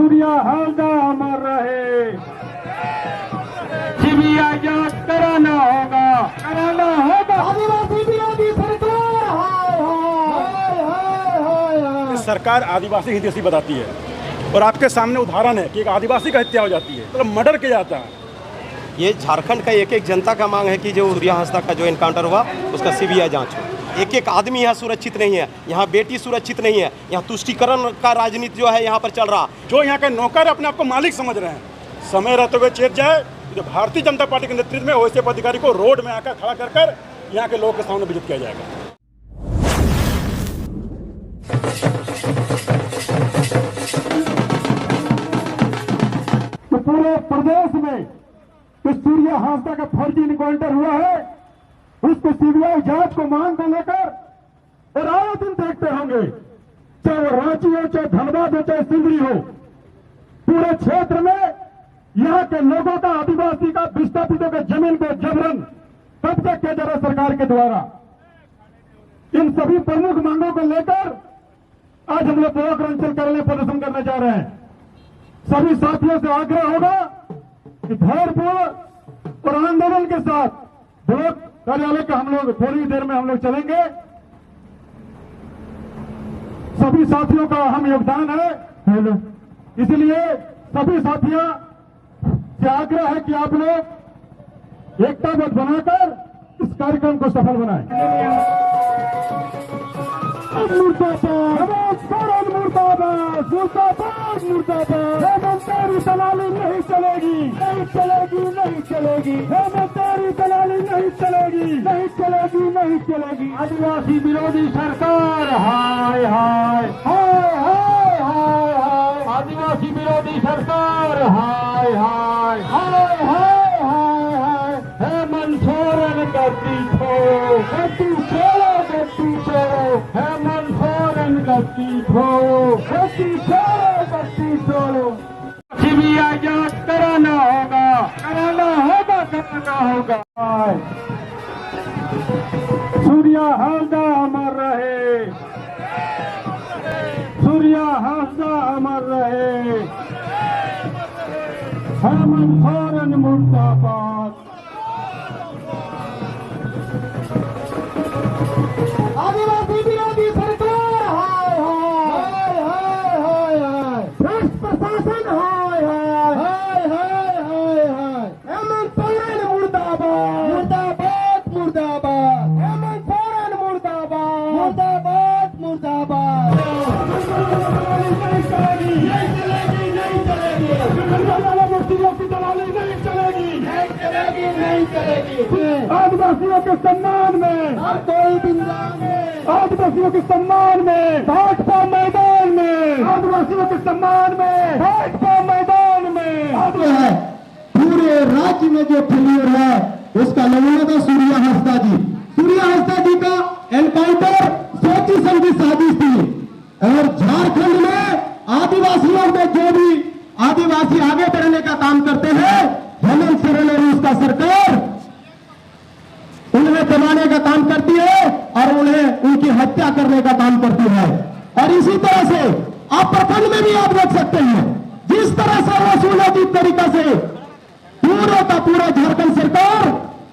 सूर्या हालदा अमर रहे। सीबीआई जांच कराना होगा। आदिवासी विरोधी सरकार सरकार आदिवासी हितैषी बताती है और आपके सामने उदाहरण है कि एक आदिवासी का हत्या हो जाती है, मतलब मर्डर किया जाता है। ये झारखंड का एक एक जनता का मांग है कि जो सूर्या हांसदा का जो एनकाउंटर हुआ उसका सीबीआई जांच हो। एक एक आदमी यहाँ सुरक्षित नहीं है, यहाँ बेटी सुरक्षित नहीं है, यहाँ तुष्टीकरण का राजनीति जो है यहाँ पर चल रहा। जो यहाँ के नौकर अपने आप को मालिक समझ रहे हैं, समय रहते हुए चेत जाए। जो भारतीय जनता पार्टी के नेतृत्व में वैसे अधिकारी को रोड में आकर खड़ा कर यहाँ के लोगों के सामने विजित किया जाएगा। तो पूरे प्रदेश में तो सूर्या हांसदा का फर्जी इनकाउंटर हुआ है, उसको सीबीआई जांच को मांग को लेकर और आए दिन देखते होंगे, चाहे वो रांची हो, चाहे धनबाद हो, चाहे सिंदरी हो, पूरे क्षेत्र में यहाँ के लोगों का, आदिवासी का, विस्थापितों के जमीन को जबरन कब्जा किया जा रहा है सरकार के द्वारा। इन सभी प्रमुख मांगों को लेकर आज हम लोग ब्लॉक अंचल कार्यालय प्रदर्शन करने जा रहे हैं। सभी साथियों से आग्रह होगा कि धैर्यपूर्ण और आंदोलन के साथ ब्लॉक कार्यालय का हम लोग थोड़ी देर में हम लोग चलेंगे। सभी साथियों का अहम योगदान है, इसलिए सभी साथियों से आग्रह है कि आप लोग एकताबद्ध बनाकर इस कार्यक्रम को सफल बनाएं। मुर्दाबाद, मुर्दाबाद, मुर्दाबाद। हेमंत तेरी दलाली नहीं चलेगी, नहीं चलेगी, नहीं चलेगी। हेमंत तेरी दलाली नहीं चलेगी, नहीं चलेगी, नहीं चलेगी। आदिवासी विरोधी सरकार हाय हाय हाय हाय हाय हाय। आदिवासी विरोधी सरकार हाय हाय हाय हाय हाय हाय। हेमंत सोरेन गद्दी छोड़ो, गद्दी छोड़ो, गद्दी छोड़ो। हेमंत सोरेन गद्दी छोड़ो, गद्दी छोड़ो, गद्दी छोड़ो। सीबीआई जांच कराना होगा, कराना होगा, कराना होगा। सूर्या हांसदा अमर रहे। सूर्या हांसदा अमर रहे। हेमंत सोरेन मुर्दाबाद। आदिवासी विरोधी सरकार हाय हाय हाय हाय हाय। भ्रष्ट प्रशासन हाय हाय हाय हाय हाय हाय। हेमंत सोरेन मुर्दाबाद, मुर्दाबाद, मुर्दाबाद। हेमंत सोरेन मुर्दाबाद, मुर्दाबाद, मुर्दाबाद। नहीं चलेगी, नहीं चलेगी, नहीं चलेगी। मूर्तियों की दलाली नहीं चलेगी, नहीं चलेगी, नहीं चलेगी। आदिवासियों के सम्मान में, हम कोई दिन जाएंगे। आदिवासियों के सम्मान में भाजपा मैदान में, आदिवासियों के सम्मान में भाजपा मैदान में। है पूरे राज्य में जो फेलियर है उसका नमूना था सूर्या हांसदा जी। सूर्या हांसदा जी का एनकाउंटर सोची समझी साजिश थी और झारखंड में आदिवासियों में जो भी आदिवासी आगे बढ़ने का काम करते हैं, हेमंत सोरेन और उसका सरकार उन्हें दबाने का काम करती है और उन्हें उनकी हत्या करने का काम करती है। और इसी तरह से आप प्रखंड में भी आप देख सकते हैं जिस तरह से वो सुनियोजित तरीका से पूरा का पूरा झारखंड सरकार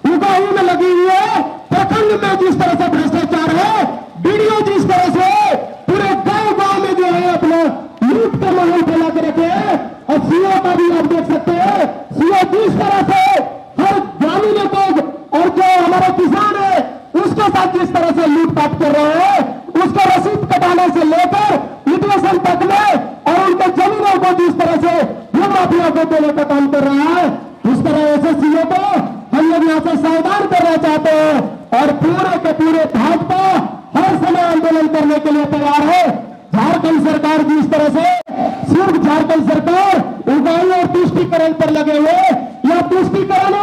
उगाही में लगी हुई है। प्रखंड में जिस तरह से भ्रष्टाचार है, वीडियो जिस तरह से पूरे गांव गांव में जो है अपना लूट का माहौल फैला के रखे हैं। और सीओ का भी आप देख सकते हैं, सीओ जिस तरह से हर ग्रामीण को और जो हमारे किसान है उसके साथ जिस तरह से लूटपाट कर रहे हैं, उसका रसीद कटाने से लेकर लिटिगेशन तक में और उनके जमीनों को जिस तरह से वो माफिया को देने का काम कर रहा है, उस तरह ऐसे सीओ को हम लोग यहाँ से सावधान करना चाहते हैं। और पूरे के पूरे भाजपा हर समय आंदोलन करने के लिए तैयार है। झारखंड सरकार जिस तरह से सिर्फ झारखंड सरकार उगाही और तुष्टीकरण पर लगे हुए, यह तुष्टीकरण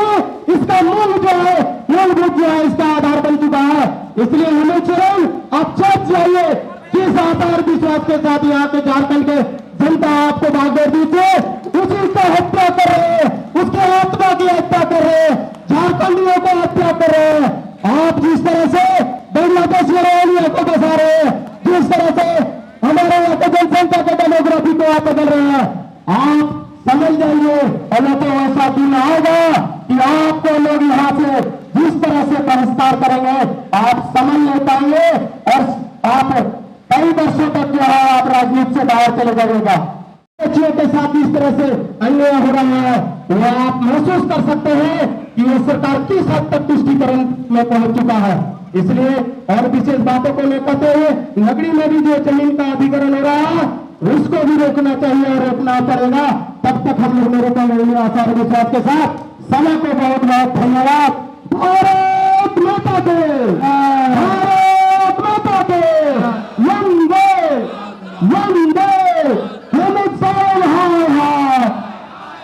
इसका मूल जो है, मूलभूत जो है इसका आधार बन चुका है। इसलिए हेमंत सोरेन आप चौंक जाइए किस आधार विश्वास के साथ यहाँ के झारखंड के जनता आपको भागदौड़ दीजिए, उसी का हत्या कर रहे हैं, उसके आत्मा की हत्या कर रहे हैं, झारखंडियों को हत्या कर रहे हैं। आप जिस तरह से बांग्लादेश में को बसा रहे हैं, जिस तरह से हमारे यहाँ के जनसंख्या के डेमोग्राफी को आप बदल रहे हैं, आप समझ जाइए और नहीं तो ऐसा दिन आएगा कि आपको लोग यहाँ से जिस तरह से बहिष्कार करेंगे आप समझ नहीं पाएंगे और आप कई वर्षों तक जो है आप राजनीति से बाहर चले जाइएगा। बच्चियों के साथ इस तरह से अन्याय हो रहा है वह आप महसूस कर सकते हैं कि ये सरकार किस हद तक तुष्टीकरण में पहुंच चुका है। इसलिए और विशेष बातों को मैं कहते हुए नगरी में भी जो जमीन का अधिग्रहण हो रहा है उसको भी रोकना चाहिए और रोकना पड़ेगा। तब तक हम लोग मेरे को आचार विश्वास के साथ समय को बहुत बहुत धन्यवाद। भारत माता के भारत माता के वंदे वंदे हेमंत सोरेन हाय हाय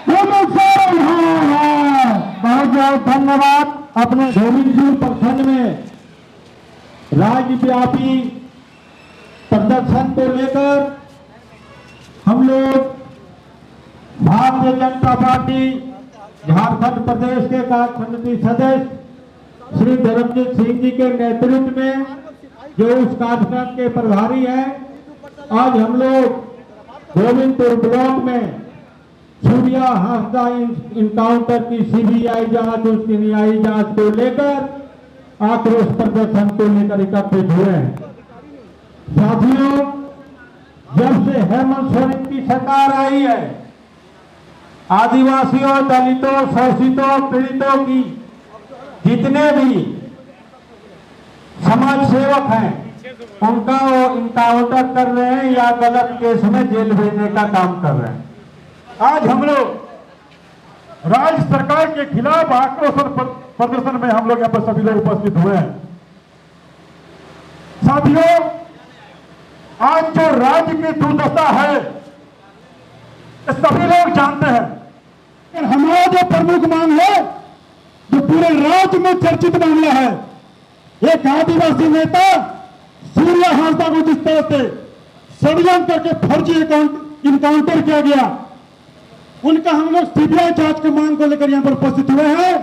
हेमंत सोरेन हाय हाय। बहुत बहुत धन्यवाद। अपने गोविंदपुर प्रखंड में राज्यव्यापी प्रदर्शन को लेकर हम लोग भारतीय जनता पार्टी झारखंड प्रदेश के कार्य समिति सदस्य श्री धर्मजीत सिंह जी के नेतृत्व में जो उस कार्यक्रम के प्रभारी हैं, आज हम लोग गोविंदपुर ब्लॉक में सूर्या हांसदा इनकाउंटर की सीबीआई जांच उसकी न्यायिक जांच को लेकर आक्रोश प्रदर्शन को लेकर एकत्रित हुए हैं। साथियों, जब से हेमंत सोरेन की सरकार आई है आदिवासियों, दलितों, शोषितों, पीड़ितों की जितने भी समाज सेवक हैं उनका वो इनकाउंटर कर रहे हैं या गलत केस में जेल भेजने का काम कर रहे हैं। आज हम लोग राज्य सरकार के खिलाफ आक्रोश प्रदर्शन में हम लोग यहाँ पर सभी लोग उपस्थित हुए हैं। साथियों, आज जो राज्य की दुर्दशा है सभी लोग जानते हैं। हमारा जो प्रमुख मांग है जो पूरे राज्य में चर्चित मामला है, एक आदिवासी नेता सूर्या हांसदा को जिस तरह से षड्यंत्र करके फर्जी इनकाउंटर किया गया, उनका हम लोग सीबीआई जांच की मांग को लेकर यहां पर उपस्थित हुए हैं।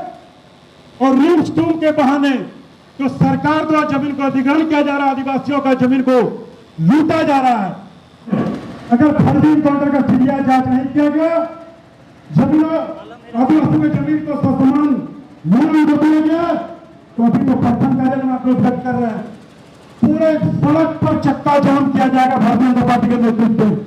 और रिम्स टूम के बहाने जो सरकार द्वारा जमीन को अधिग्रहण किया जा रहा है, आदिवासियों का जमीन को लूटा जा रहा है। अगर फर्जी इनकाउंटर का सीबीआई जांच नहीं किया गया, जमीनों आदिवासियों की जमीन को समान मूल्य दिया गया, तो अभी तो प्रथम कार्य में आक्रोश व्यक्त कर रहे हैं। पूरे सड़क पर चक्का जाम किया जाएगा भारतीय जनता पार्टी के नेतृत्व में।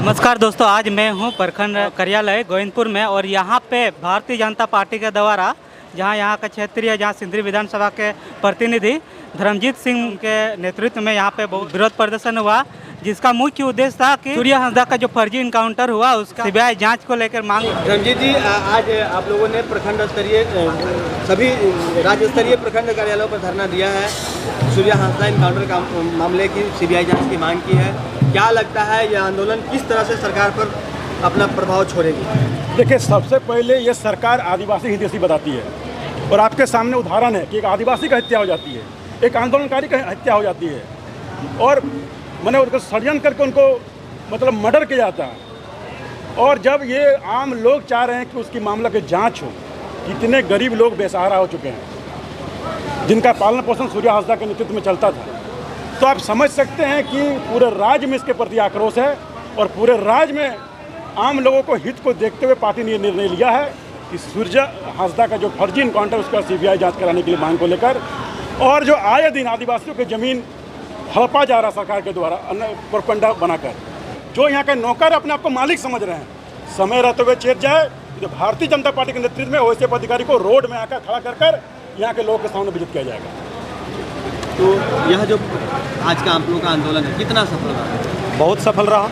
नमस्कार दोस्तों, आज मैं हूं प्रखंड कार्यालय गोविंदपुर में और यहां पे भारतीय जनता पार्टी के द्वारा जहां यहां का क्षेत्रीय जहां सिंदरी विधानसभा के प्रतिनिधि धर्मजीत सिंह के नेतृत्व में यहां पे बहुत विरोध प्रदर्शन हुआ, जिसका मुख्य उद्देश्य था कि सूर्या हांसदा का जो फर्जी इनकाउंटर हुआ उसका सीबीआई जांच को लेकर मांग। धर्मजीत जी, आज आप लोगों ने प्रखंड स्तरीय सभी राज्य स्तरीय प्रखंड कार्यालयों पर धरना दिया है, सूर्या हांसदा इनकाउंटर का मामले की सीबीआई जांच की मांग की है। क्या लगता है यह आंदोलन किस तरह से सरकार पर अपना प्रभाव छोड़ेगी? देखिए, सबसे पहले ये सरकार आदिवासी हितैषी बताती है और आपके सामने उदाहरण है कि एक आदिवासी का हत्या हो जाती है, एक आंदोलनकारी का हत्या हो जाती है और मैंने उनको षड्यंत्र करके उनको मतलब मर्डर किया जाता है। और जब ये आम लोग चाह रहे हैं कि उसकी मामला की जांच हो, कितने गरीब लोग बेसहारा हो चुके हैं जिनका पालन पोषण सूर्या हांसदा के नेतृत्व में चलता था, तो आप समझ सकते हैं कि पूरे राज्य में इसके प्रति आक्रोश है और पूरे राज्य में आम लोगों को हित को देखते हुए पार्टी ने निर्णय लिया है कि सूर्या हांसदा का जो फर्जी इनकाउंटर उसका सीबीआई जांच कराने के लिए मांग को लेकर, और जो आए दिन आदिवासियों की जमीन हड़पा जा रहा सरकार के द्वारा प्रोपेगेंडा बनाकर, जो यहाँ के नौकर अपने आप को मालिक समझ रहे हैं, समय रहते हुए चेत जाए तो भारतीय जनता पार्टी के नेतृत्व में वैसे पदाधिकारी को रोड में आकर खड़ा कर यहाँ के लोगों के सामने विजित किया जाएगा। तो यह जो आज का आप लोगों का आंदोलन है कितना सफल रहा? बहुत सफल रहा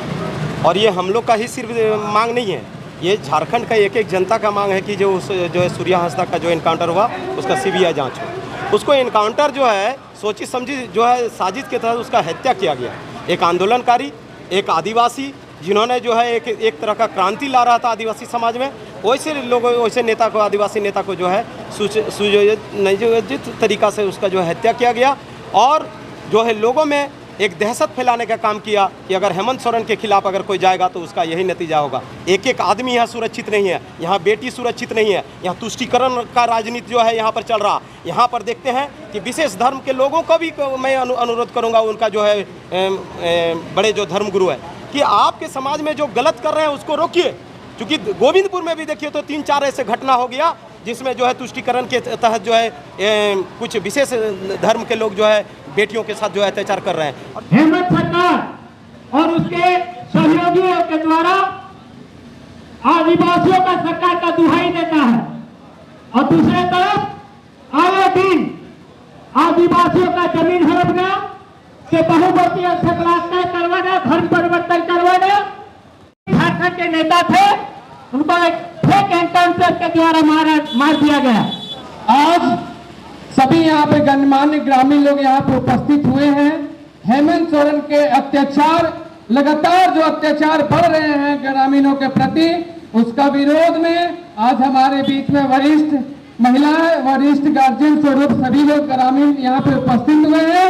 और ये हम लोग का ही सिर्फ मांग नहीं है, ये झारखंड का एक एक जनता का मांग है कि जो है सूर्या हांसदा का जो इनकाउंटर हुआ उसका सीबीआई जांच हो। उसको इनकाउंटर जो है सोची समझी जो है साजिश के तहत उसका हत्या किया गया। एक आंदोलनकारी, एक आदिवासी जिन्होंने जो है एक तरह का क्रांति ला रहा था आदिवासी समाज में, वैसे लोगों वैसे नेता को, आदिवासी नेता को जो है सुयोजित तरीक़ा से उसका जो है हत्या किया गया और जो है लोगों में एक दहशत फैलाने का काम किया कि अगर हेमंत सोरेन के खिलाफ अगर कोई जाएगा तो उसका यही नतीजा होगा। एक एक आदमी यहाँ सुरक्षित नहीं है, यहाँ बेटी सुरक्षित नहीं है, यहाँ तुष्टीकरण का राजनीति जो है यहाँ पर चल रहा। यहाँ पर देखते हैं कि विशेष धर्म के लोगों को भी मैं अनुरोध करूँगा, उनका जो है बड़े जो धर्मगुरु है कि आपके समाज में जो गलत कर रहे हैं उसको रोकिए। क्योंकि गोविंदपुर में भी देखिए तो 3-4 ऐसे घटना हो गया जिसमें जो है तुष्टीकरण के तहत जो है कुछ विशेष धर्म के लोग जो है बेटियों के साथ जो है अत्याचार कर रहे हैं। हेमंत सरकार और उसके सहयोगियों के द्वारा आदिवासियों का सरकार का दुहाई देता है और दूसरे तरफ आए दिन आदिवासियों का जमीन हड़पना से बहुमतीय से तय करवाना, धर्म परिवर्तन करवाना। झारखंड के नेता थे, उनको एक फेक एनकाउंटर के द्वारा मार दिया गया। आज सभी यहाँ पे गणमान्य ग्रामीण लोग यहाँ पे उपस्थित हुए हैं। हेमंत सोरेन के अत्याचार, लगातार जो अत्याचार बढ़ रहे हैं ग्रामीणों के प्रति, उसका विरोध में आज हमारे बीच में वरिष्ठ महिलाएं, वरिष्ठ गार्जियन स्वरूप सभी लोग ग्रामीण यहाँ पे उपस्थित हुए हैं।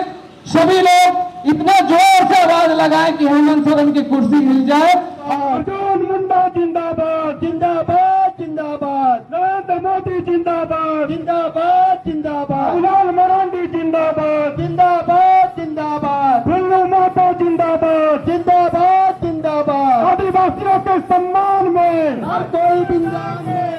सभी लोग इतना जोर से आवाज लगाए कि हेमंत सोरेन की कुर्सी हिल जाए। अर्जुन मुंडा जिंदाबाद, जिंदाबाद, जिंदाबाद। नरेंद्र मोदी जिंदाबाद, जिंदाबाद, जिंदाबाद। लाल मरांडी जिंदाबाद, जिंदाबाद, जिंदाबाद। बिल्लू माता जिंदाबाद, जिंदाबाद, जिंदाबाद। आदिवासियों के सम्मान में हर कोई जिंदाबाद।